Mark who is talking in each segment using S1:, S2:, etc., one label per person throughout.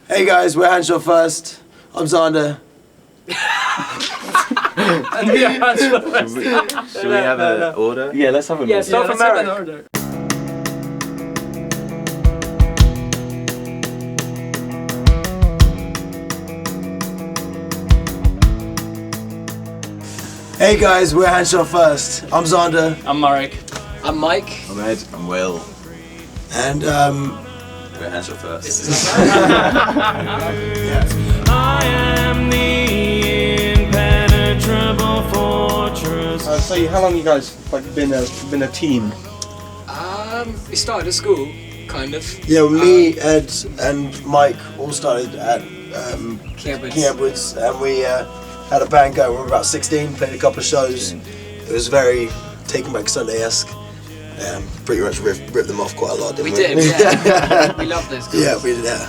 S1: Hey guys, we're Hanshotfirst. I'm Xander.
S2: And we are Hanshotfirst.
S3: Should we have an order?
S4: Yeah, let's have an order.
S2: Yeah, start from Eric. Order.
S1: Hey guys, we're Hanshotfirst. I'm Xander.
S2: I'm Marek. I'm Mike.
S3: I'm Ed. I'm Will.
S1: And
S3: We're Hanshotfirst.
S5: I am the impenetrable fortress.
S4: So how long you guys been a team?
S2: We started at school, kind of.
S1: yeah, me, Ed, and Mike all started at
S2: Cambridge.
S1: Cambridge, and we had a band going. We were about 16, played a couple of shows. It was very Taking Back Sunday-esque. Pretty much ripped them off quite a lot, didn't we?
S2: We did, yeah. We love those guys.
S1: Yeah, we did, yeah.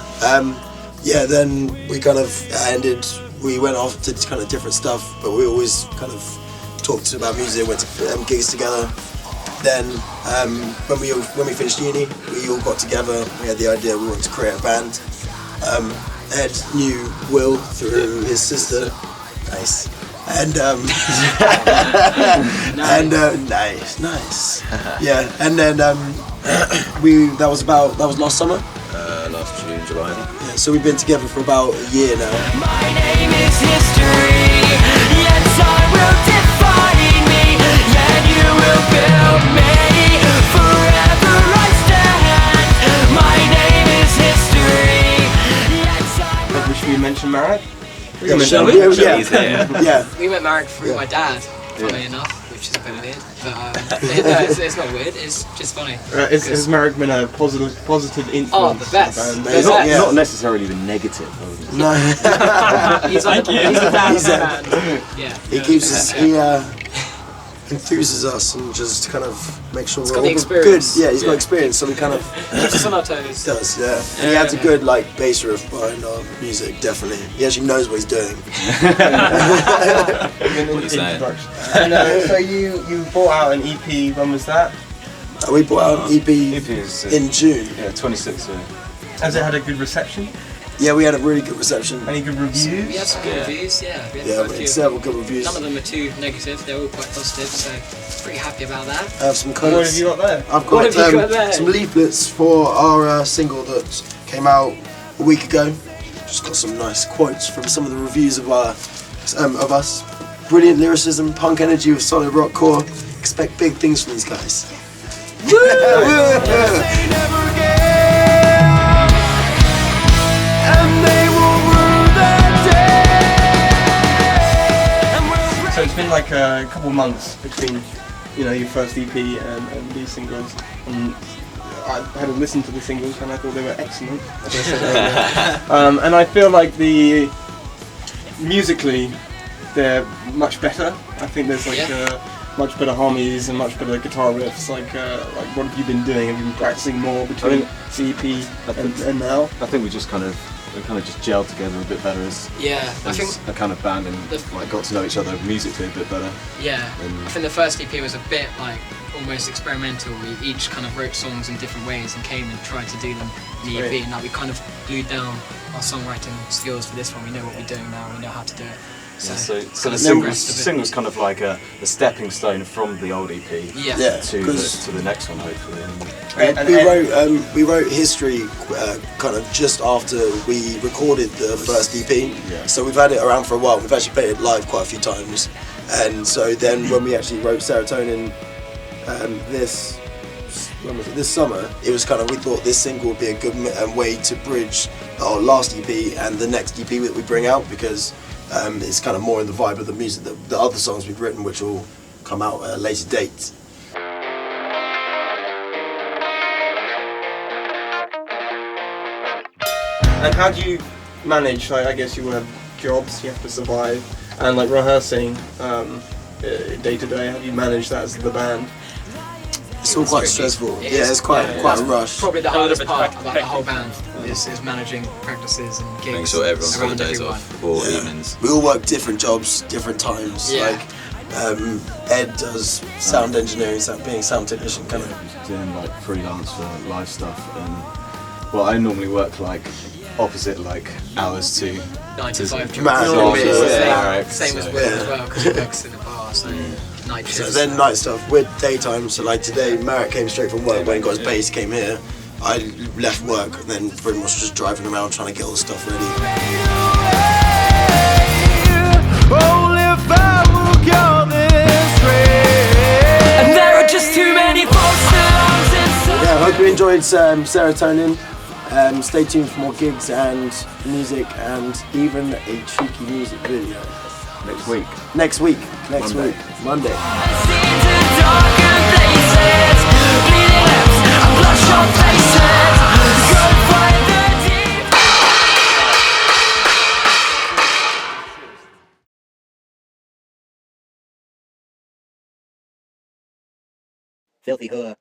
S1: Then we kind of ended, we went off to kind of different stuff, but we always kind of talked about music, went to gigs together. Then when we finished uni, we all got together, we had the idea we wanted to create a band. Ed knew Will through his sister. Nice. And nice. Yeah, and then that was last summer.
S3: Last June, July.
S1: Yeah, so we've been together for about a year now.
S5: My name is history, yet time will define me, yet you will build me, forever I stand. My name is history, yet time will...
S4: Should we mention Marek?
S1: Yeah,
S2: Shall we?
S1: Yeah.
S2: We met Marek through my dad, funnily enough, which is a bit weird. But it's not weird, it's just funny.
S4: Has Marek been a positive influence?
S2: Oh, the best.
S4: on the
S2: The
S4: band?
S2: best.
S4: Not necessarily the negative.
S1: No.
S2: He's a dad of the band. Yeah.
S1: He keeps us, enthuses us and just kind of makes sure
S2: He's
S1: we're
S2: got
S1: all
S2: the experience.
S1: good. Yeah, he's got experience, so we kind of
S2: Keeps us on our toes.
S1: does, yeah. And he has a good bass riff behind our music, definitely. He actually knows what he's doing.
S3: What are you saying?
S4: And so you brought out an EP. When was that?
S1: We brought out an EP
S4: is
S1: in June.
S4: yeah, 26th. Has it had a good reception?
S1: Yeah, we had a really good reception.
S4: Any good reviews?
S2: We had some good reviews, yeah. We had
S1: Yeah,
S2: quite a
S1: we
S2: few.
S1: had several good reviews.
S2: None of them are too negative, they're all quite positive, so pretty happy about that.
S1: I have some
S4: What have
S1: quotes.
S4: you got there?
S1: I've
S2: What
S1: got,
S2: have you got there?
S1: some leaflets for our single that came out a week ago. Just got some nice quotes from some of the reviews of us. Brilliant lyricism, punk energy with solid rock core. Expect big things from these guys.
S4: So it's been like a couple months between, your first EP and these singles. And I had to listen to the singles and I thought they were excellent. As I said earlier. And I feel like musically, they're much better. I think there's much better harmonies and much better guitar riffs. Like what have you been doing? Have you been practicing more between CP and now?
S6: I think we kind of just gelled together a bit better as
S2: I think
S6: a kind of band and got to know each other musically a bit better.
S2: I think the first EP was a bit almost experimental. We each kind of wrote songs in different ways and came and tried to do them in the EP, and we kind of glued down our songwriting skills for this one. We know what we're doing now, we know how to do it.
S6: So the
S2: singles
S6: single's kind of like a stepping stone from the old EP to the next one, hopefully.
S1: We wrote History kind of just after we recorded the first EP, so we've had it around for a while. We've actually played it live quite a few times, and so then when we actually wrote Serotonin this summer, it was kind of, we thought this single would be a good way to bridge our last EP and the next EP that we bring out, because it's kind of more in the vibe of the music, the other songs we've written, which will come out at a later date.
S4: And how do you manage, I guess you will have jobs, you have to survive, and rehearsing day to day, how do you manage that as the band?
S1: It's all quite stressful. It's quite a rush.
S2: Probably the hardest part about the whole band is managing practices and gigs.
S3: Making sure everyone's got
S2: around
S3: days
S2: everyone.
S3: off or evenings.
S1: We all work different jobs, different times.
S2: Yeah.
S1: Ed does sound engineering, being sound technician, kind of.
S6: Doing freelance for live stuff, and I normally work opposite like hours to
S2: 9 to 5 job.
S1: Mad.
S2: Same as Will as well, because he works in the bar, so night shifts.
S1: So then night stuff, we're daytime, so like today Merrick came straight from work when he got his bass, came here. I left work and then pretty much just driving around trying to get all the stuff ready.
S5: And there are just too many false alarms inside.
S1: Yeah, I hope you enjoyed Serotonin. Stay tuned for more gigs and music and even a cheeky music video.
S6: next week.
S1: Next week. Monday.
S7: Filthy whore.